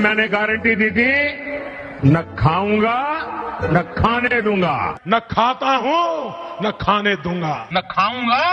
मैंने गारंटी दी थी, न खाऊंगा न खाने दूंगा, न खाता हूं न खाने दूंगा, न खाऊंगा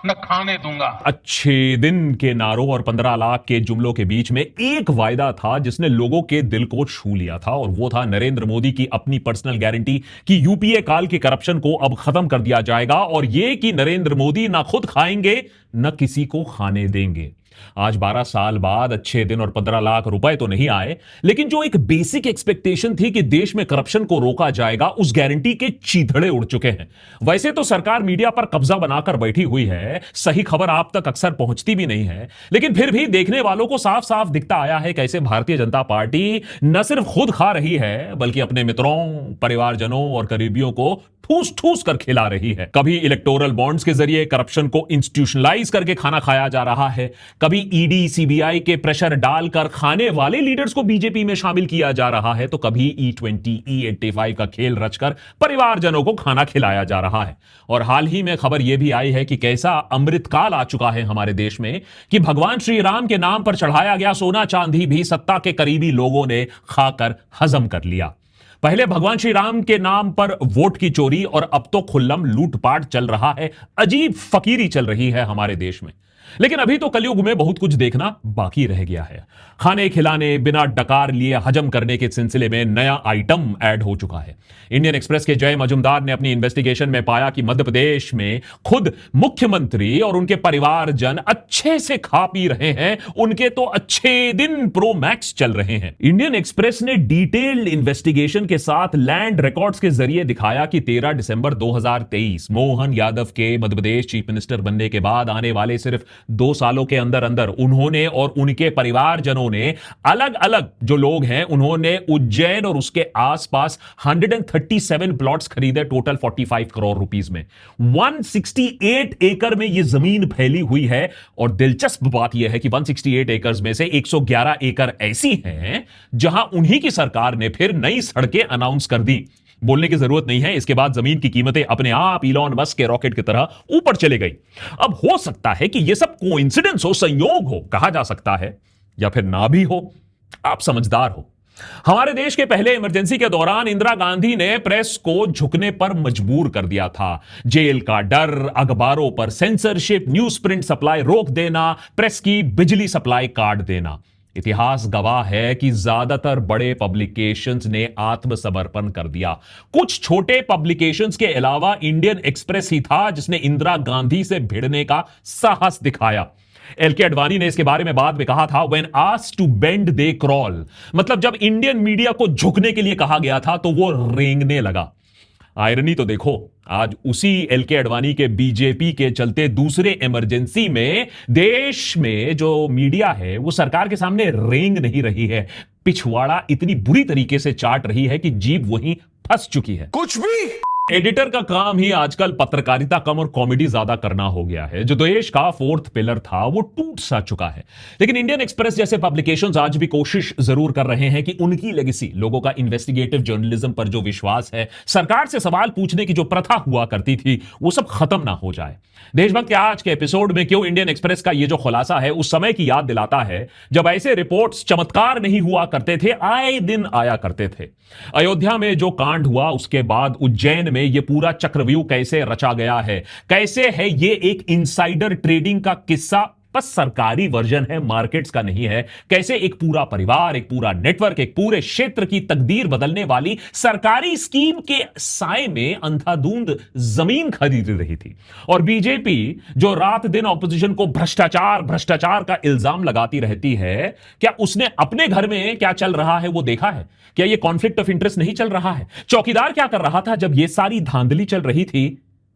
न खाने दूंगा। अच्छे दिन के नारों और 15 लाख के जुमलों के बीच में एक वायदा था जिसने लोगों के दिल को छू लिया था, और वो था नरेंद्र मोदी की अपनी पर्सनल गारंटी कि यूपीए काल के करप्शन को अब खत्म कर दिया जाएगा, और ये कि नरेंद्र मोदी ना खुद खाएंगे न किसी को खाने देंगे। आज 12 साल बाद अच्छे दिन और 15 लाख रुपए तो नहीं आए, लेकिन जो एक बेसिक एक्सपेक्टेशन थी कि देश में करप्शन को रोका जाएगा, उस गारंटी के चीथड़े उड़ चुके हैं। वैसे तो सरकार मीडिया पर कब्जा बनाकर बैठी हुई है, सही खबर आप तक अक्सर पहुंचती भी नहीं है, लेकिन फिर भी देखने वालों को साफ साफ दिखता आया है कैसे भारतीय जनता पार्टी न सिर्फ खुद खा रही है, बल्कि अपने मित्रों, परिवारजनों और करीबियों को ठूस ठूस कर खिला रही है। कभी इलेक्टोरल बॉन्ड्स के जरिए करप्शन को इंस्टीट्यूशनलाइज करके खाना खाया जा रहा है, कभी ईडी सीबीआई के प्रेशर डालकर खाने वाले लीडर्स को बीजेपी में शामिल किया जा रहा है, तो कभी E20 E85 का खेल रचकर परिवारजनों को खाना खिलाया जा रहा है। और हाल ही में खबर यह भी आई है कि कैसा अमृतकाल आ चुका है हमारे देश में कि भगवान श्री राम के नाम पर चढ़ाया गया सोना चांदी भी सत्ता के करीबी लोगों ने खाकर हजम कर लिया। पहले भगवान श्री राम के नाम पर वोट की चोरी, और अब तो खुल्लम लूटपाट चल रहा है, अजीब फकीरी चल रही है हमारे देश में। लेकिन अभी तो कलयुग में बहुत कुछ देखना बाकी रह गया है। खाने खिलाने बिना डकार लिए हजम करने के सिलसिले में नया आइटम ऐड हो चुका है। इंडियन एक्सप्रेस के जय मजुमदार ने अपनी इन्वेस्टिगेशन में पाया कि मध्य प्रदेश में खुद मुख्यमंत्री और उनके परिवारजन अच्छे से खा पी रहे हैं, उनके तो अच्छे दिन प्रो मैक्स चल रहे हैं। इंडियन एक्सप्रेस ने डिटेल्ड इन्वेस्टिगेशन के साथ लैंड रिकॉर्ड्स के जरिए दिखाया कि 13 दिसंबर 2023 मोहन यादव के मध्य प्रदेश चीफ मिनिस्टर बनने के बाद आने वाले सिर्फ 2 सालों के अंदर अंदर उन्होंने और उनके परिवारजनों ने अलग अलग जो लोग हैं, उन्होंने उज्जैन और उसके आसपास 137 प्लॉट्स खरीदे, टोटल 45 करोड़ रुपीस में। 168 एकड़ में यह जमीन फैली हुई है, और दिलचस्प बात यह है कि 168 एकड़ में से 111 एकड़ ऐसी हैं जहां उन्हीं की सरकार ने फिर नई सड़कें अनाउंस कर दी। बोलने की जरूरत नहीं है, इसके बाद जमीन की कीमतें अपने आप इलॉन मस्क के रॉकेट की तरह ऊपर चले गई। अब हो सकता है कि यह सब कोइंसिडेंस हो, संयोग हो, कहा जा सकता है, या फिर ना भी हो। आप समझदार हो। हमारे देश के पहले इमरजेंसी के दौरान इंदिरा गांधी ने प्रेस को झुकने पर मजबूर कर दिया था। जेल का डर, अखबारों पर सेंसरशिप, न्यूज प्रिंट सप्लाई रोक देना, प्रेस की बिजली सप्लाई काट देना। इतिहास गवाह है कि ज्यादातर बड़े पब्लिकेशंस ने आत्मसमर्पण कर दिया। कुछ छोटे पब्लिकेशंस के अलावा इंडियन एक्सप्रेस ही था जिसने इंदिरा गांधी से भिड़ने का साहस दिखाया। एलके अडवाणी ने इसके बारे में बाद में कहा था, when asked to bend they crawl. मतलब जब इंडियन मीडिया को झुकने के लिए कहा गया था तो वो रेंगने लगा। आयरनी तो देखो, आज उसी एलके अडवाणी के बीजेपी के चलते दूसरे इमरजेंसी में देश में जो मीडिया है वो सरकार के सामने रेंग नहीं रही है, पिछवाड़ा इतनी बुरी तरीके से चाट रही है कि जीभ वहीं फंस चुकी है। कुछ भी एडिटर का काम ही आजकल पत्रकारिता कम और कॉमेडी ज्यादा करना हो गया है। जो देश का 4th पिलर था वो टूट सा चुका है। लेकिन इंडियन एक्सप्रेस जैसे पब्लिकेशंस आज भी कोशिश जरूर कर रहे हैं कि उनकी लेगेसी, लोगों का इन्वेस्टिगेटिव जर्नलिज्म पर जो विश्वास है, सरकार से सवाल पूछने की जो प्रथा हुआ करती थी, वो सब खत्म ना हो जाए। देशभक्त के आज के एपिसोड में क्यों इंडियन एक्सप्रेस का ये जो खुलासा है उस समय की याद दिलाता है जब ऐसे रिपोर्ट्स चमत्कार नहीं हुआ करते थे, आए दिन आया करते थे। अयोध्या में जो कांड हुआ उसके बाद उज्जैन में यह पूरा चक्रव्यूह कैसे रचा गया है, कैसे है ये एक इनसाइडर ट्रेडिंग का किस्सा, बस सरकारी वर्जन है, मार्केट्स का नहीं है। कैसे एक पूरा परिवार, एक पूरा नेटवर्क, एक पूरे क्षेत्र की तकदीर बदलने वाली सरकारी स्कीम के साए में अंधाधुंध जमीन खरीद रही थी, और बीजेपी जो रात दिन ऑपोजिशन को भ्रष्टाचार का इल्जाम लगाती रहती है, क्या उसने अपने घर में क्या चल रहा है वो देखा है? क्या ये कॉन्फ्लिक्ट ऑफ इंटरेस्ट नहीं चल रहा है? चौकीदार क्या कर रहा था जब ये सारी धांधली चल रही थी?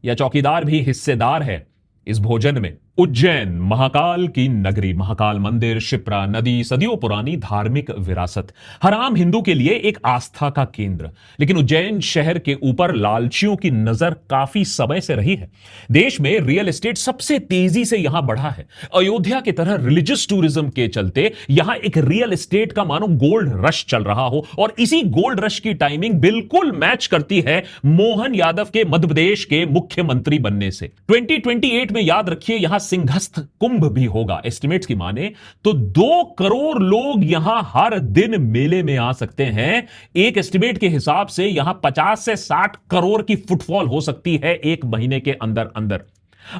या चौकीदार भी हिस्सेदार है इस भोजन में? उज्जैन महाकाल की नगरी, महाकाल मंदिर, शिप्रा नदी, सदियों पुरानी धार्मिक विरासत, हर आम हिंदू के लिए एक आस्था का केंद्र। लेकिन उज्जैन शहर के ऊपर लालचियों की नजर काफी समय से रही है। देश में रियल एस्टेट सबसे तेजी से यहां बढ़ा है। अयोध्या की तरह रिलीजियस टूरिज्म के चलते यहां एक रियल एस्टेट का मानो गोल्ड रश चल रहा हो, और इसी गोल्ड रश की टाइमिंग बिल्कुल मैच करती है मोहन यादव के मध्य प्रदेश के मुख्यमंत्री बनने से। 2028 में याद रखिए यहां सिंहस्थ कुंभ भी होगा। एस्टिमेट्स की माने तो 2 करोड़ लोग यहां हर दिन मेले में आ सकते हैं। एक एस्टिमेट के हिसाब से यहां 50 से 60 करोड़ की फुटफॉल हो सकती है एक महीने के अंदर अंदर।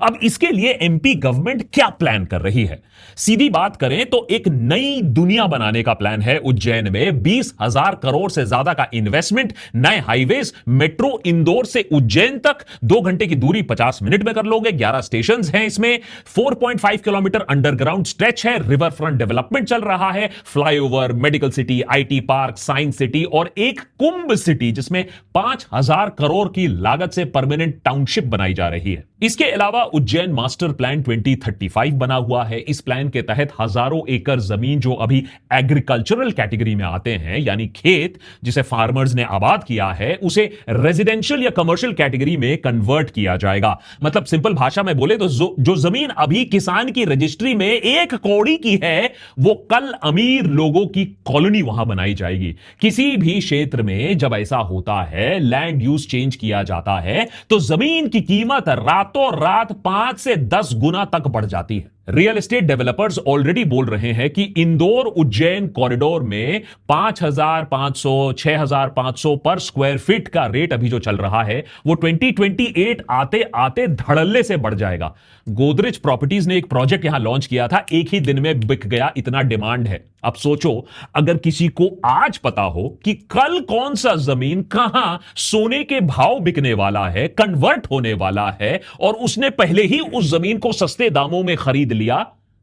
अब इसके लिए एमपी गवर्नमेंट क्या प्लान कर रही है? सीधी बात करें तो एक नई दुनिया बनाने का प्लान है। उज्जैन में 20,000 करोड़ से ज्यादा का इन्वेस्टमेंट, नए हाईवेज, मेट्रो इंदौर से उज्जैन तक 2 घंटे की दूरी 50 मिनट में कर लोगे। 11 स्टेशन हैं इसमें, 4.5 किलोमीटर अंडरग्राउंड स्ट्रेच है, रिवर फ्रंट डेवलपमेंट चल रहा है, flyover, medical city, IT park, science city और एक कुंभ सिटी जिसमें 5,000 करोड़ की लागत से परमानेंट टाउनशिप बनाई जा रही है। इसके अलावा उज्जैन मास्टर प्लान 2035 बना हुआ है। इस प्लान के तहत हजारों एकड़ जमीन जो अभी एग्रीकल्चरल कैटेगरी में आते हैं, यानी खेत जिसे फार्मर्स ने आबाद किया है, उसे रेजिडेंशियल या कमर्शियल कैटेगरी में कन्वर्ट किया जाएगा। मतलब सिंपल भाषा में बोले तो जो जमीन अभी किसान की रजिस्ट्री में 1 कौड़ी की है, वो कल अमीर लोगों की कॉलोनी वहां बनाई जाएगी। किसी भी क्षेत्र में जब ऐसा होता है, लैंड यूज चेंज किया जाता है, तो जमीन की कीमत रातों रात 5 से 10 गुना तक बढ़ जाती है। रियल एस्टेट डेवलपर्स ऑलरेडी बोल रहे हैं कि इंदौर उज्जैन कॉरिडोर में 5,500 6,500 पर स्क्वायर फीट का रेट अभी जो चल रहा है, वो 2028 आते आते धड़ल्ले से बढ़ जाएगा। गोदरेज प्रॉपर्टीज ने एक प्रोजेक्ट यहां लॉन्च किया था, एक ही दिन में बिक गया, इतना डिमांड है। अब सोचो, अगर किसी को आज पता हो कि कल कौन सा जमीन कहां सोने के भाव बिकने वाला है, कन्वर्ट होने वाला है, और उसने पहले ही उस जमीन को सस्ते दामों में खरीद लिया,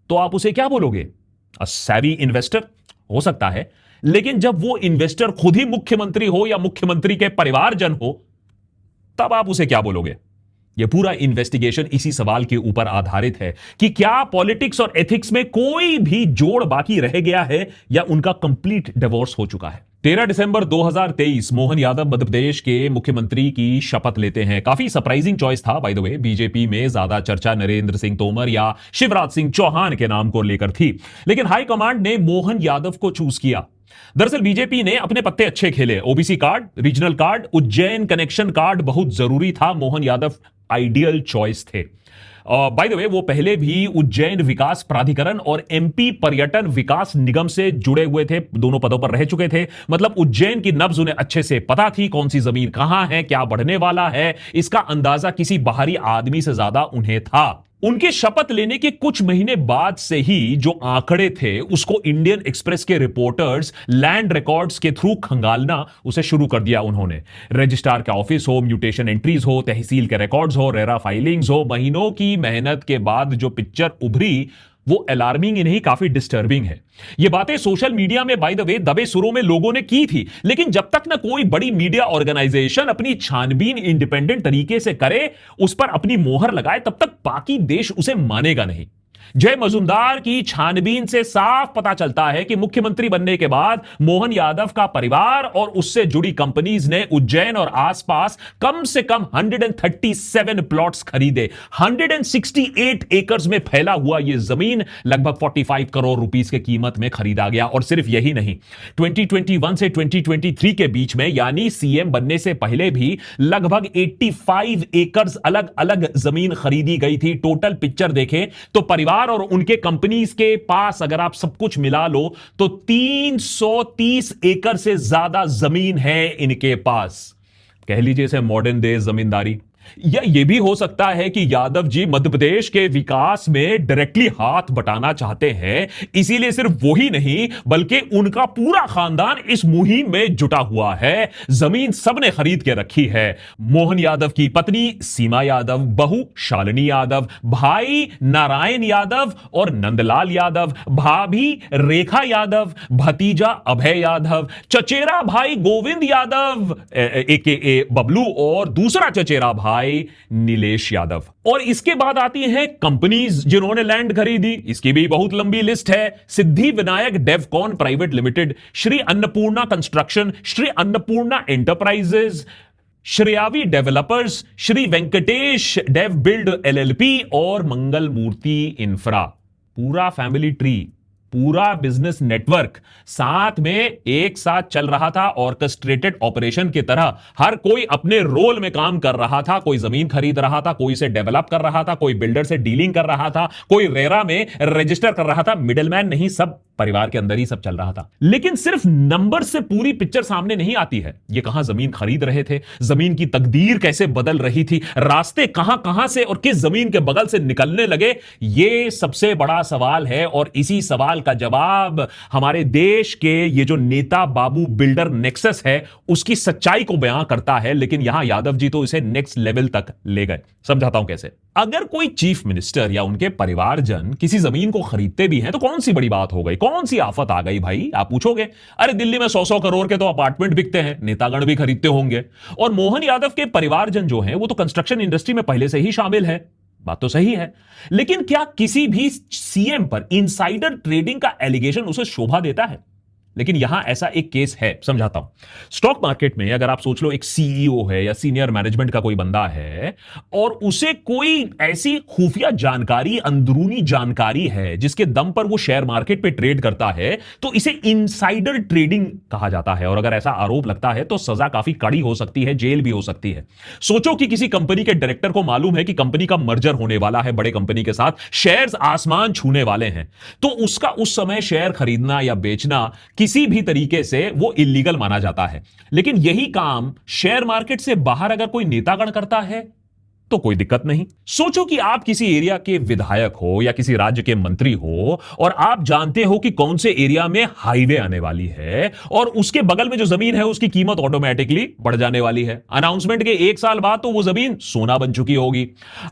तो आप उसे क्या बोलोगे? अ सैवी इन्वेस्टर हो सकता है, लेकिन जब वो इन्वेस्टर खुद ही मुख्यमंत्री हो या मुख्यमंत्री के परिवारजन हो, तब आप उसे क्या बोलोगे? यह पूरा इन्वेस्टिगेशन इसी सवाल के ऊपर आधारित है कि क्या पॉलिटिक्स और एथिक्स में कोई भी जोड़ बाकी रह गया है या उनका कंप्लीट डिवोर्स हो चुका है। 13 दिसंबर 2023 मोहन यादव मध्य प्रदेश के मुख्यमंत्री की शपथ लेते हैं। काफी सरप्राइजिंग चॉइस था बाय द वे। बीजेपी में ज्यादा चर्चा नरेंद्र सिंह तोमर या शिवराज सिंह चौहान के नाम को लेकर थी, लेकिन हाईकमांड ने मोहन यादव को चूज किया। दरअसल बीजेपी ने अपने पत्ते अच्छे खेले। OBC card, regional card, Ujjain connection card बहुत जरूरी था। मोहन यादव आइडियल चॉइस थे। बाय द वे, वो पहले भी उज्जैन विकास प्राधिकरण और एमपी पर्यटन विकास निगम से जुड़े हुए थे, दोनों पदों पर रह चुके थे। मतलब उज्जैन की नब्ज उन्हें अच्छे से पता थी, कौन सी जमीन कहां है, क्या बढ़ने वाला है, इसका अंदाजा किसी बाहरी आदमी से ज्यादा उन्हें था। उनके शपथ लेने के कुछ महीने बाद से ही जो आंकड़े थे उसको इंडियन एक्सप्रेस के रिपोर्टर्स लैंड रिकॉर्ड्स के थ्रू खंगालना उसे शुरू कर दिया उन्होंने। रजिस्ट्रार का ऑफिस हो, म्यूटेशन एंट्रीज हो, तहसील के रिकॉर्ड्स हो, रेरा फाइलिंग्स हो, महीनों की मेहनत के बाद जो पिक्चर उभरी वो अलार्मिंग ही नहीं, काफी डिस्टर्बिंग है। ये बातें सोशल मीडिया में बाय द वे दबे सुरों में लोगों ने की थी, लेकिन जब तक ना कोई बड़ी मीडिया ऑर्गेनाइजेशन अपनी छानबीन इंडिपेंडेंट तरीके से करे, उस पर अपनी मोहर लगाए, तब तक बाकी देश उसे मानेगा नहीं। जय मजुमदार की छानबीन से साफ पता चलता है कि मुख्यमंत्री बनने के बाद मोहन यादव का परिवार और उससे जुड़ी कंपनीज ने उज्जैन और आसपास कम से कम 137 प्लॉट्स खरीदे। 168 एकर्स में फैला हुआ यह जमीन लगभग 45 करोड़ रुपीस के कीमत में खरीदा गया। और सिर्फ यही नहीं, 2021 से 2023 के बीच में, यानी सीएम बनने से पहले भी लगभग 85 एकर्स अलग अलग जमीन खरीदी गई थी। टोटल पिक्चर देखें तो परिवार और उनके कंपनीज के पास अगर आप सब कुछ मिला लो तो 330 एकड़ से ज्यादा जमीन है इनके पास। कह लीजिए इसे मॉडर्न डे जमींदारी। या यह भी हो सकता है कि यादव जी मध्य प्रदेश के विकास में डायरेक्टली हाथ बटाना चाहते हैं, इसीलिए सिर्फ वो ही नहीं बल्कि उनका पूरा खानदान इस मुहिम में जुटा हुआ है। जमीन सबने खरीद के रखी है। मोहन यादव की पत्नी सीमा यादव, बहू शालिनी यादव, भाई नारायण यादव और नंदलाल यादव, भाभी रेखा यादव, भतीजा अभय यादव, चचेरा भाई गोविंद यादव AKA बबलू और दूसरा चचेरा भाई नीलेश यादव। और इसके बाद आती हैं कंपनीज जिन्होंने लैंड खरीदी। इसकी भी बहुत लंबी लिस्ट है। Siddhi Vinayak Devcon private limited, Shri Annapurna construction, Shri Annapurna enterprises, Shreyavi developers, Shri Venkatesh Dev build LLP और मंगल मूर्ति इंफ्रा। पूरा फैमिली ट्री पूरा बिजनेस नेटवर्क साथ में एक साथ चल रहा था। ऑर्केस्ट्रेटेड ऑपरेशन की तरह हर कोई अपने रोल में काम कर रहा था। कोई जमीन खरीद रहा था, कोई इसे डेवलप कर रहा था, कोई बिल्डर से डीलिंग कर रहा था, कोई रेरा में रजिस्टर कर रहा था। मिडलमैन नहीं, सब परिवार के अंदर ही सब चल रहा था। लेकिन सिर्फ नंबर से पूरी पिक्चर सामने नहीं आती है। ये कहां जमीन खरीद रहे थे, जमीन की तकदीर कैसे बदल रही थी, रास्ते कहां कहां से और किस जमीन के बगल से निकलने लगे, ये सबसे बड़ा सवाल है। और इसी सवाल का जवाब हमारे देश के ये जो नेता बाबू बिल्डर नेक्सस है उसकी सच्चाई को बयां करता है। लेकिन यहां यादव जी तो इसे नेक्स्ट लेवल तक ले गए। समझाता हूं कैसे। अगर कोई चीफ मिनिस्टर या उनके परिवारजन किसी जमीन को खरीदते भी हैं तो कौन सी बड़ी बात हो गई, कौन सी आफत आ गई भाई, आप पूछोगे। अरे दिल्ली में 100-100 करोड़ के तो अपार्टमेंट बिकते हैं, नेतागण भी खरीदते होंगे। और मोहन यादव के परिवारजन जो हैं वो तो कंस्ट्रक्शन इंडस्ट्री में पहले से ही शामिल है। बात तो सही है, लेकिन क्या किसी भी सीएम पर इनसाइडर ट्रेडिंग का एलिगेशन उसे शोभा देता है? लेकिन यहां ऐसा एक केस है, समझाता हूं। स्टॉक मार्केट में अगर आप सोच लो एक सीईओ है या सीनियर मैनेजमेंट का कोई बंदा है और उसे कोई ऐसी खुफिया जानकारी, अंदरूनी जानकारी है जिसके दम पर वो शेयर मार्केट पे ट्रेड करता है, तो इसे इनसाइडर ट्रेडिंग कहा जाता है। और अगर ऐसा आरोप लगता है तो सजा काफी कड़ी हो सकती है, जेल भी हो सकती है। सोचो कि किसी कंपनी के डायरेक्टर को मालूम है कि कंपनी का मर्जर होने वाला है बड़े कंपनी के साथ, शेयर्स आसमान छूने वाले हैं, तो उसका उस समय शेयर खरीदना या बेचना किसी भी तरीके से वो इलीगल माना जाता है। लेकिन यही काम शेयर मार्केट से बाहर अगर कोई नेतागण करता है तो कोई दिक्कत नहीं। सोचो कि आप किसी एरिया के विधायक हो या किसी राज्य के मंत्री हो और आप जानते हो कि कौन से एरिया में हाईवे आने वाली है और उसके बगल में जो जमीन है उसकी कीमत ऑटोमेटिकली बढ़ जाने वाली है। अनाउंसमेंट के 1 साल बाद तो वो जमीन सोना बन चुकी होगी।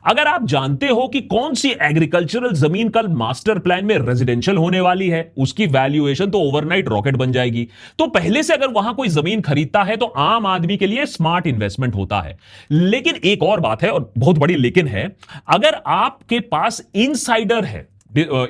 अगर आप जानते हो कि कौन सी एग्रीकल्चरल जमीन कल मास्टर प्लान में रेजिडेंशियल होने वाली है, उसकी वैल्यूएशन तो ओवरनाइट रॉकेट बन जाएगी। तो पहले से अगर वहां कोई जमीन खरीदता है तो आम आदमी के लिए स्मार्ट इन्वेस्टमेंट होता है। लेकिन एक और बात है, और बहुत बड़ी लेकिन है, अगर आपके पास इनसाइडर है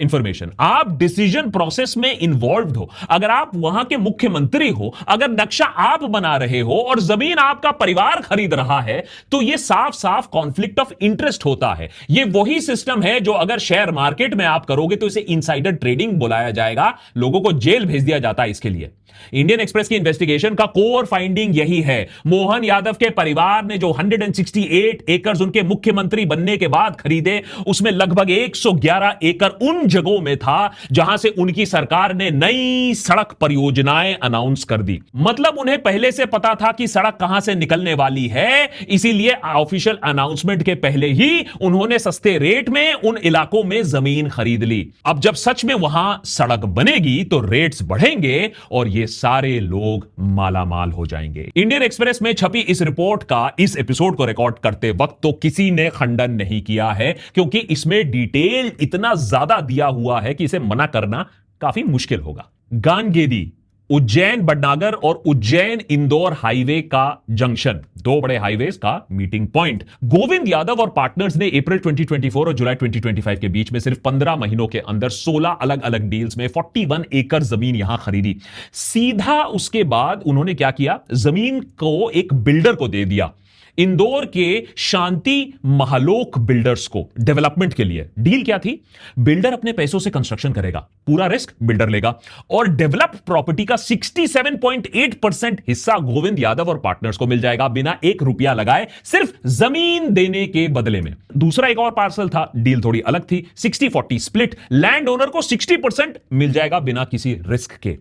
इंफॉर्मेशन, आप डिसीजन प्रोसेस में इन्वॉल्व हो, अगर आप वहां के मुख्यमंत्री हो, अगर नक्शा आप बना रहे हो और जमीन आपका परिवार खरीद रहा है, तो यह साफ साफ कॉन्फ्लिक्ट ऑफ इंटरेस्ट होता है। यह वही सिस्टम है जो अगर शेयर मार्केट में आप करोगे तो इसे इनसाइडर ट्रेडिंग बुलाया जाएगा, लोगों को जेल भेज दिया जाता है इसके लिए। इंडियन एक्सप्रेस की इन्वेस्टिगेशन का कोर फाइंडिंग यही है। मोहन यादव के परिवार ने जो 168 एकड़ उनके मुख्यमंत्री बनने के बाद खरीदे, उसमें लगभग 111 एकड़ उन जगहों में था जहां से उनकी सरकार ने नई सड़क परियोजनाएं अनाउंस कर दी। मतलब उन्हें पहले से पता था कि सड़क कहां से निकलने वाली है, इसीलिए ऑफिशियल अनाउंसमेंट के पहले ही उन्होंने सस्ते रेट में उन इलाकों में जमीन खरीद ली। अब जब सच में वहां सड़क बनेगी तो रेट्स बढ़ेंगे और ये सारे लोग मालामाल हो जाएंगे। इंडियन एक्सप्रेस में छपी इस रिपोर्ट का इस एपिसोड को रिकॉर्ड करते वक्त तो किसी ने खंडन नहीं किया है, क्योंकि इसमें डिटेल इतना ज्यादा दिया हुआ है कि इसे मना करना काफी मुश्किल होगा। गानगेदी, उज्जैन बडनागर और उज्जैन इंदौर हाईवे का जंक्शन, 2 बड़े हाईवेज का मीटिंग पॉइंट। गोविंद यादव और पार्टनर्स ने अप्रैल 2024 और जुलाई 2025 के बीच में सिर्फ 15 महीनों के अंदर 16 अलग अलग डील्स में 41 एकड़ जमीन यहां खरीदी। सीधा उसके बाद उन्होंने क्या किया, जमीन को एक बिल्डर को दे दिया, इंदौर के शांति महालोक बिल्डर्स को, डेवलपमेंट के लिए। डील क्या थी, बिल्डर अपने पैसों से कंस्ट्रक्शन करेगा, पूरा रिस्क बिल्डर लेगा और डेवलप्ड प्रॉपर्टी का 67.8% हिस्सा गोविंद यादव और पार्टनर्स को मिल जाएगा, बिना 1 रुपया लगाए, सिर्फ जमीन देने के बदले में। दूसरा एक और पार्सल था, डील थोड़ी अलग थी, 60-40 स्प्लिट, लैंड ओनर को 60% मिल जाएगा बिना किसी रिस्क के।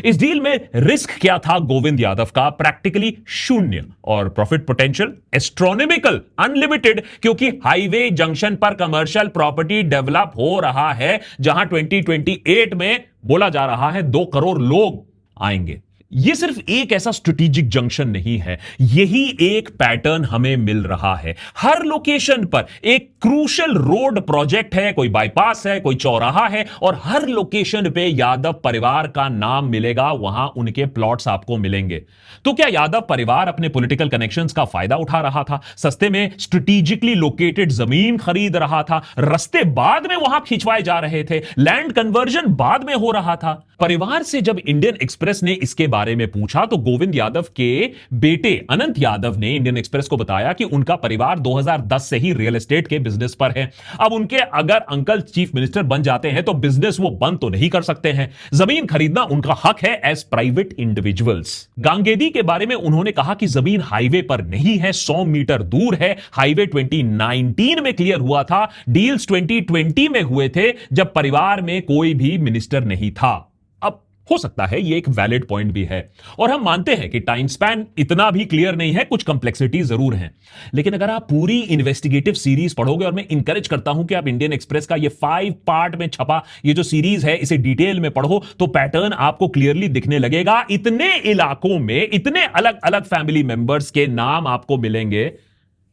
इस डील में रिस्क क्या था गोविंद यादव का, प्रैक्टिकली शून्य, और प्रॉफिट पोटेंशियल एस्ट्रोनॉमिकल, अनलिमिटेड, क्योंकि हाईवे जंक्शन पर कमर्शियल प्रॉपर्टी डेवलप हो रहा है जहां 2028 में बोला जा रहा है 2 करोड़ लोग आएंगे। यह सिर्फ एक ऐसा स्ट्रेटेजिक जंक्शन नहीं है, यही एक पैटर्न हमें मिल रहा है। हर लोकेशन पर एक क्रूशियल रोड प्रोजेक्ट है, कोई बाईपास है, कोई चौराहा है, और हर लोकेशन पे यादव परिवार का नाम मिलेगा, वहां उनके प्लॉट्स आपको मिलेंगे। तो क्या यादव परिवार अपने पॉलिटिकल कनेक्शंस का फायदा उठा रहा था, सस्ते में स्ट्रेटेजिकली लोकेटेड जमीन खरीद रहा था, रस्ते बाद में वहां खिंचवाए जा रहे थे, लैंड कन्वर्जन बाद में हो रहा था? परिवार से जब इंडियन एक्सप्रेस ने इसके बारे में पूछा तो गोविंद यादव के बेटे अनंत यादव ने इंडियन एक्सप्रेस को बताया कि उनका परिवार 2010 से ही रियल एस्टेट के बिजनेस पर है। अब उनके अगर अंकल चीफ मिनिस्टर बन जाते हैं तो बिजनेस वो बंद तो नहीं कर सकते हैं, जमीन खरीदना उनका हक है एज प्राइवेट इंडिविजुअल्स। गांगेदी के बारे में उन्होंने कहा कि जमीन हाईवे पर नहीं है, 100 मीटर दूर है। हाईवे 2019 में क्लियर हुआ था, डील्स 2020 में हुए थे जब परिवार में कोई भी मिनिस्टर नहीं था। अब हो सकता है ये एक वैलिड पॉइंट भी है और हम मानते हैं कि टाइम स्पैन इतना भी क्लियर नहीं है, कुछ कंप्लेक्सिटी जरूर है। लेकिन अगर आप पूरी इन्वेस्टिगेटिव सीरीज पढ़ोगे, और मैं इंकरेज करता हूं कि आप इंडियन एक्सप्रेस का ये 5 पार्ट में छपा ये जो सीरीज है इसे डिटेल में पढ़ो तो पैटर्न आपको क्लियरली दिखने लगेगा। इतने इलाकों में इतने अलग अलग फैमिली मेंबर्स के नाम आपको मिलेंगे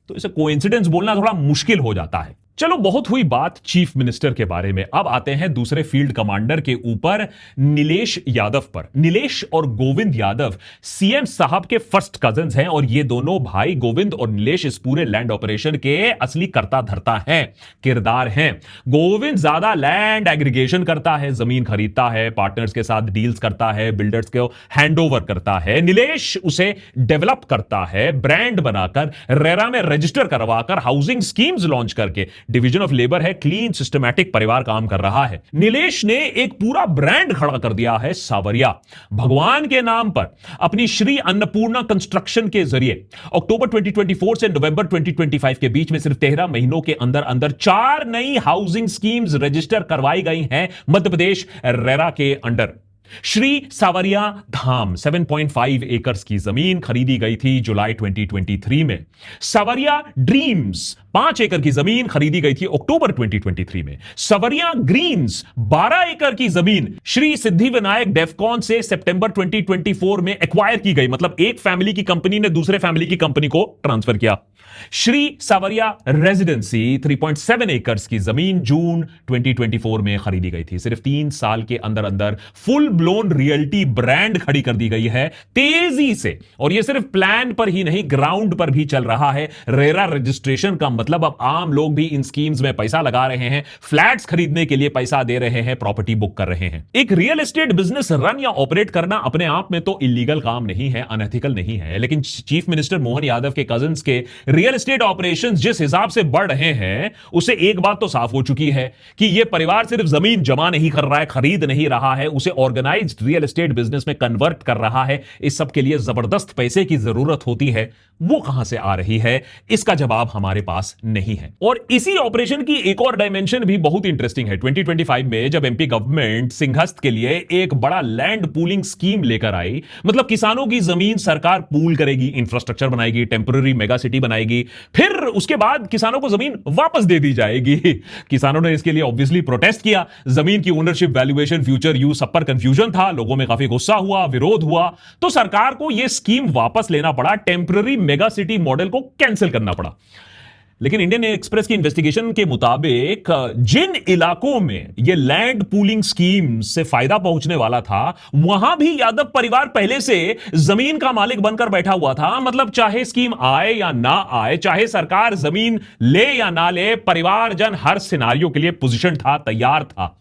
तो इसे कोइंसिडेंस बोलना थोड़ा मुश्किल हो जाता है। चलो, बहुत हुई बात चीफ मिनिस्टर के बारे में, अब आते हैं दूसरे फील्ड कमांडर के ऊपर, नीलेश यादव पर। नीलेश और गोविंद यादव सीएम साहब के फर्स्ट कजन्स हैं और ये दोनों भाई गोविंद और नीलेश इस पूरे लैंड ऑपरेशन के असली कर्ता धर्ता हैं, किरदार हैं। गोविंद ज्यादा लैंड एग्रीगेशन करता है, जमीन खरीदता है, पार्टनर्स के साथ डील्स करता है, बिल्डर्स को हैंडओवर करता है। नीलेश उसे डेवलप करता है, ब्रांड बनाकर, रेरा में रजिस्टर करवाकर, हाउसिंग स्कीम्स लॉन्च करके। डिवीजन ऑफ लेबर है, क्लीन सिस्टमैटिक परिवार काम कर रहा है। नीलेश ने एक पूरा ब्रांड खड़ा कर दिया है, सावरिया। भगवान के नाम पर अपनी श्री अन्नपूर्णा कंस्ट्रक्शन के जरिए अक्टूबर 2024 से नवंबर 2025 के बीच में सिर्फ 13 महीनों के अंदर अंदर 4 नई हाउसिंग स्कीम्स रजिस्टर करवाई गई हैं मध्य प्रदेश रेरा के अंडर। श्री सावरिया धाम 7.5 एकर्स की जमीन खरीदी गई थी जुलाई 2023 में। सावरिया ड्रीम्स 5 एकड़ की जमीन खरीदी गई थी अक्टूबर 2023 में। सावरिया ग्रीन्स 12 एकड़ की जमीन श्री सिद्धिविनायक डेफकॉन से सितंबर 2024 में एक्वायर की गई, मतलब एक फैमिली की कंपनी ने दूसरे फैमिली की कंपनी को ट्रांसफर किया। श्री सावरिया रेजिडेंसी 3.7 एकर्स की जमीन जून 2024 में खरीदी गई थी। सिर्फ 3 साल के अंदर अंदर फुल ब्लोन रियल्टी ब्रांड खड़ी कर दी गई है तेजी से, और यह सिर्फ प्लान पर ही नहीं ग्राउंड पर भी चल रहा है। रेरा रजिस्ट्रेशन का मतलब अब आम लोग भी इन स्कीम्स में पैसा लगा रहे हैं, फ्लैट्स खरीदने के लिए पैसा दे रहे हैं, प्रॉपर्टी बुक कर रहे हैं। एक रियल एस्टेट बिजनेस रन या ऑपरेट करना अपने आप में तो इलीगल काम नहीं है, अनएथिकल नहीं है, लेकिन चीफ मिनिस्टर मोहन यादव के कजिन्स के रियल एस्टेट ऑपरेशंस जिस हिसाब से बढ़ रहे हैं उसे एक बात तो साफ हो चुकी है कि यह परिवार सिर्फ जमीन जमा नहीं कर रहा है, खरीद नहीं रहा है, उसे ऑर्गेनाइज्ड रियल एस्टेट बिजनेस में कन्वर्ट कर रहा है। इस सब के लिए जबरदस्त पैसे की जरूरत होती है, वो कहां से आ रही है, इसका जवाब हमारे पास नहीं है। और इसी ऑपरेशन की एक और डायमेंशन भी बहुत इंटरेस्टिंग है। 2025 में जब एमपी गवर्नमेंट सिंहस्थ के लिए एक बड़ा लैंड पूलिंग स्कीम लेकर आई, मतलब किसानों की जमीन सरकार पूल करेगी, इंफ्रास्ट्रक्चर बनाएगी, टेंपररी मेगा सिटी बनाएगी, फिर उसके बाद किसानों को जमीन वापस दे दी जाएगी। किसानों ने इसके लिए ऑब्वियसली प्रोटेस्ट किया। जमीन की ओनरशिप, वैल्यूएशन, फ्यूचर यूज सब पर कंफ्यूजन था, लोगों में काफी गुस्सा हुआ, विरोध हुआ, तो सरकार को यह स्कीम वापस लेना पड़ा, टेंपररी मेगा सिटी मॉडल को कैंसिल करना पड़ा। लेकिन इंडियन एक्सप्रेस की इन्वेस्टिगेशन के मुताबिक जिन इलाकों में यह लैंड पूलिंग स्कीम से फायदा पहुंचने वाला था वहां भी यादव परिवार पहले से जमीन का मालिक बनकर बैठा हुआ था। मतलब चाहे स्कीम आए या ना आए, चाहे सरकार जमीन ले या ना ले, परिवार जन हर सिनारियो के लिए पोजीशन था, तैयार था।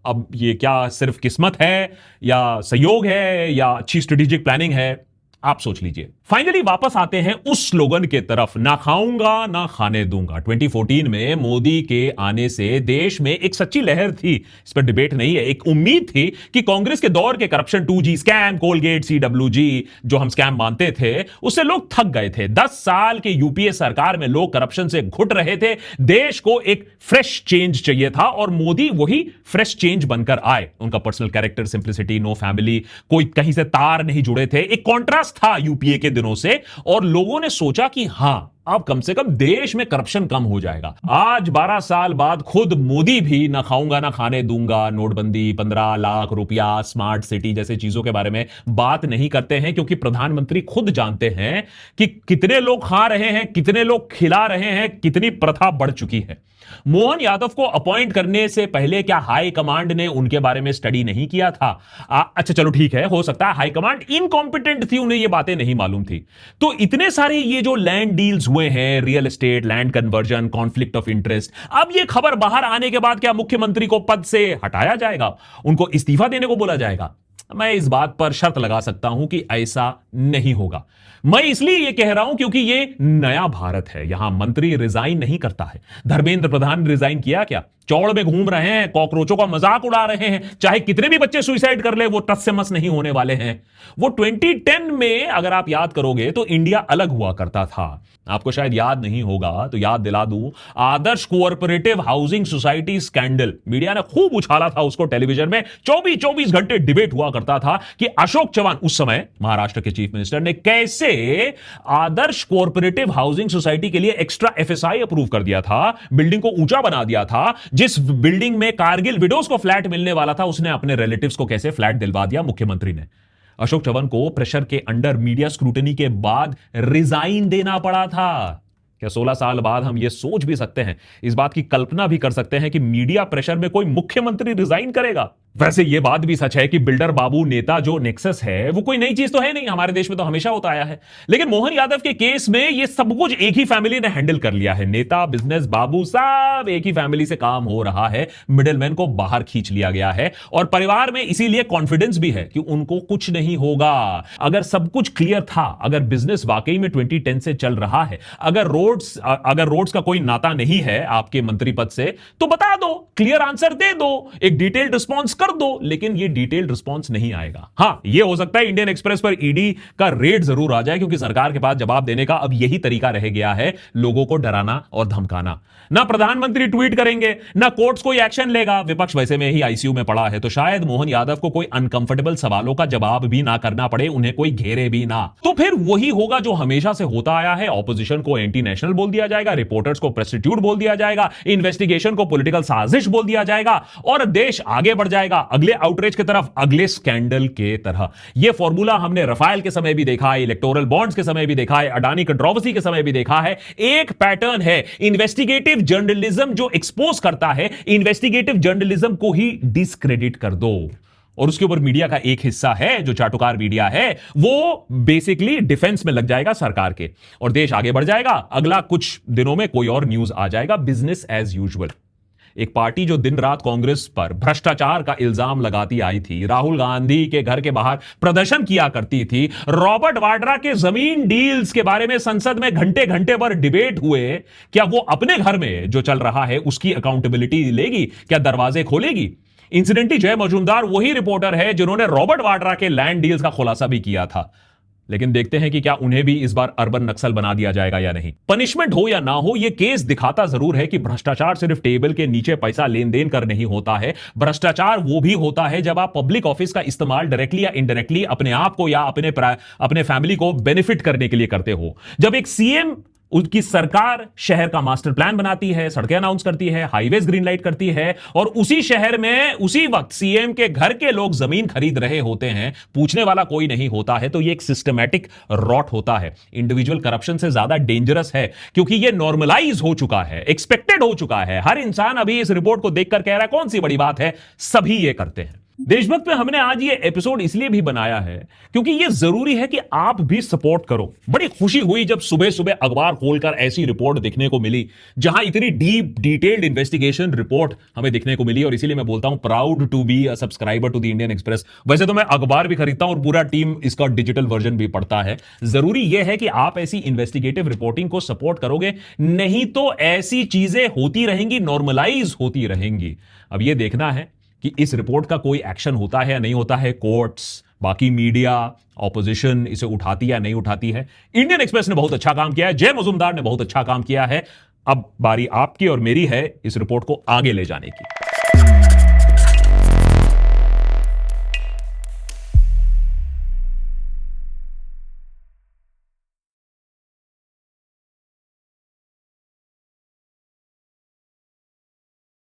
अब ये क्या सिर्फ किस्मत है या सहयोग है या अच्छी स्ट्रेटेजिक प्लानिंग है, आप सोच लीजिए। फाइनली वापस आते हैं उस स्लोगन के तरफ, ना खाऊंगा ना खाने दूंगा। 2014 में मोदी के आने से देश में एक सच्ची लहर थी, इस पर डिबेट नहीं है, एक उम्मीद थी कि कांग्रेस के दौर के corruption, 2G scam, Colgate, CWG जो हम स्कैम मानते थे, उससे लोग थक गए थे। 10 साल के यूपीए सरकार में लोग करप्शन से घुट रहे थे, देश को एक फ्रेश चेंज चाहिए था और मोदी वही फ्रेश चेंज बनकर आए। उनका personal character, simplicity, no family, कोई कहीं से तार नहीं जुड़े थे, एक कॉन्ट्रास्ट था यूपीए के दिनों से, और लोगों ने सोचा कि हां अब कम से कम देश में करप्शन कम हो जाएगा। आज 12 साल बाद खुद मोदी भी ना खाऊंगा ना खाने दूंगा, नोटबंदी, 15 लाख रुपया, स्मार्ट सिटी जैसे चीजों के बारे में बात नहीं करते हैं, क्योंकि प्रधानमंत्री खुद जानते हैं कि कितने लोग खा रहे हैं, कितने लोग खिला रहे हैं, कितनी प्रथा बढ़ चुकी है। मोहन यादव को अपॉइंट करने से पहले क्या हाई कमांड ने उनके बारे में स्टडी नहीं किया था? अच्छा चलो ठीक है, हो सकता है हाई कमांड इनकॉम्पिटेंट थी, उन्हें ये बातें नहीं मालूम थी। तो इतने सारे ये जो लैंड डील्स हुए हैं, real estate, land conversion, conflict of interest, अब ये खबर बाहर आने के बाद क्या मुख्यमंत्री को पद से हटाया जाएगा, उनको इस्तीफा देने को बोला जाएगा? मैं इस बात पर शर्त लगा सकता हूं कि ऐसा नहीं होगा। मैं इसलिए यह कह रहा हूं क्योंकि यह नया भारत है, यहां मंत्री रिजाइन नहीं करता है। धर्मेंद्र प्रधान ने रिजाइन किया क्या? चौड़ में घूम रहे हैं, कॉकरोचों का मजाक उड़ा रहे हैं, चाहे कितने भी बच्चे सुसाइड कर ले वो टस से मस नहीं होने वाले हैं। वो 2010 में अगर आप याद करोगे तो इंडिया अलग हुआ करता था। आपको शायद याद नहीं होगा तो याद दिला दूं, Adarsh cooperative housing society scandal, media ने खूब उछाला था उसको, टेलीविजन में 24 घंटे डिबेट हुआ करता था कि अशोक चव्हाण उस समय महाराष्ट्र के चीफ मिनिस्टर ने कैसे आदर्श कोऑपरेटिव हाउसिंग सोसाइटी के लिए एक्स्ट्रा एफएसआई अप्रूव कर दिया था, बिल्डिंग को ऊंचा बना दिया था। जिस बिल्डिंग में कारगिल विडोज को फ्लैट मिलने वाला था उसने अपने रिलेटिव्स को कैसे फ्लैट दिलवा दिया मुख्यमंत्री ने। अशोक चव्हाण को प्रेशर के अंडर मीडिया स्क्रूटनी के बाद रिजाइन देना पड़ा था। क्या 16 साल बाद हम यह सोच भी सकते हैं, इस बात की कल्पना भी कर सकते हैं कि मीडिया प्रेशर में कोई मुख्यमंत्री रिजाइन करेगा? वैसे यह बात भी सच है कि बिल्डर बाबू नेता जो नेक्सस है वो कोई नई चीज तो है नहीं, हमारे देश में तो हमेशा होता आया है। लेकिन मोहन यादव के केस में यह सब कुछ एक ही फैमिली ने हैंडल कर लिया है। नेता, बिजनेस, बाबू सब एक ही फैमिली से काम हो रहा है। मिडिलमैन को बाहर खींच लिया गया है और परिवार में इसीलिए कॉन्फिडेंस भी है कि उनको कुछ नहीं होगा। अगर सब कुछ क्लियर था, अगर बिजनेस वाकई में 2010 से चल रहा है, अगर रोड्स का कोई नाता नहीं है आपके मंत्री पद से, तो बता दो, क्लियर आंसर दे दो, एक डिटेल्ड रिस्पॉन्स कर दो। लेकिन ये डिटेल्ड रिस्पॉन्स नहीं आएगा। हां, ये हो सकता है इंडियन एक्सप्रेस पर ईडी का रेड जरूर आ जाए, क्योंकि सरकार के पास जवाब देने का अब यही तरीका रह गया है, लोगों को डराना और धमकाना। ना प्रधानमंत्री ट्वीट करेंगे, ना कोर्ट्स कोई एक्शन लेगा, विपक्ष वैसे में ही आईसीयू में पड़ा है, तो शायद मोहन यादव को कोई अनकंफर्टेबल सवालों का जवाब भी ना करना पड़े, उन्हें कोई घेरे भी ना। तो फिर वही होगा जो हमेशा से होता आया है, ऑपोजिशन को एंटी नेशनल बोल दिया जाएगा, रिपोर्टर्स को प्रोस्टिट्यूट बोल दिया जाएगा, इन्वेस्टिगेशन को पॉलिटिकल साजिश बोल दिया जाएगा और देश आगे बढ़ जाएगा अगले आउटरीच की तरफ, अगले स्कैंडल के तरह। यह फॉर्मूला हमने रफाल के समय भी देखा है, इलेक्टोरल बॉन्ड्स के समय भी देखा है, अडानी कंट्रोवर्सी के समय भी देखा है। एक पैटर्न है, इन्वेस्टिगेटिव जर्नलिज्म जो एक्सपोज करता है, इन्वेस्टिगेटिव जर्नलिज्म को ही डिस्क्रेडिट कर दो। और उसके ऊपर मीडिया का एक हिस्सा है जो चाटुकार मीडिया है, वो बेसिकली डिफेंस में लग जाएगा सरकार के और देश आगे बढ़ जाएगा। अगला कुछ दिनों में कोई और न्यूज आ जाएगा, बिजनेस एज यूजुअल। एक पार्टी जो दिन रात कांग्रेस पर भ्रष्टाचार का इल्जाम लगाती आई थी, राहुल गांधी के घर के बाहर प्रदर्शन किया करती थी, रॉबर्ट वाड्रा के जमीन डील्स के बारे में संसद में घंटे घंटे पर डिबेट हुए, क्या वो अपने घर में जो चल रहा है उसकी अकाउंटेबिलिटी लेगी? क्या दरवाजे खोलेगी? इंसिडेंटली जय मजूमदार वही रिपोर्टर है जिन्होंने रॉबर्ट वाड्रा के लैंड डील्स का खुलासा भी किया था। लेकिन देखते हैं कि क्या उन्हें भी इस बार अर्बन नक्सल बना दिया जाएगा या नहीं। पनिशमेंट हो या ना हो, यह केस दिखाता जरूर है कि भ्रष्टाचार सिर्फ टेबल के नीचे पैसा लेन देन कर नहीं होता है। भ्रष्टाचार वो भी होता है जब आप पब्लिक ऑफिस का इस्तेमाल डायरेक्टली या इनडायरेक्टली अपने आप को या अपने फैमिली को बेनिफिट करने के लिए करते हो। जब एक सीएम, उनकी सरकार शहर का मास्टर प्लान बनाती है, सड़कें अनाउंस करती है, हाईवेज ग्रीन लाइट करती है और उसी शहर में उसी वक्त सीएम के घर के लोग जमीन खरीद रहे होते हैं, पूछने वाला कोई नहीं होता है, तो यह एक सिस्टमैटिक रॉट होता है। इंडिविजुअल करप्शन से ज्यादा डेंजरस है क्योंकि यह नॉर्मलाइज हो चुका है, एक्सपेक्टेड हो चुका है। हर इंसान अभी इस रिपोर्ट को देखकर कह रहा है कौन सी बड़ी बात है, सभी ये करते हैं। देशभक्त में हमने आज ये एपिसोड इसलिए भी बनाया है क्योंकि ये जरूरी है कि आप भी सपोर्ट करो। बड़ी खुशी हुई जब सुबह सुबह अखबार खोलकर ऐसी रिपोर्ट देखने को मिली जहां इतनी डीप डिटेल्ड इन्वेस्टिगेशन रिपोर्ट हमें देखने को मिली, और इसीलिए मैं बोलता हूं proud to be a subscriber to the Indian Express. वैसे तो मैं अखबार भी खरीदता हूं और पूरा टीम इसका डिजिटल वर्जन भी पढ़ता है। जरूरी यह है कि आप ऐसी इन्वेस्टिगेटिव रिपोर्टिंग को सपोर्ट करोगे, नहीं तो ऐसी चीजें होती रहेंगी, नॉर्मलाइज होती रहेंगी। अब यह देखना है कि इस रिपोर्ट का कोई एक्शन होता है या नहीं होता है। कोर्ट्स, बाकी मीडिया, ऑपोजिशन इसे उठाती या नहीं उठाती है। इंडियन एक्सप्रेस ने बहुत अच्छा काम किया है, जय मजूमदार ने बहुत अच्छा काम किया है। अब बारी आपकी और मेरी है इस रिपोर्ट को आगे ले जाने की।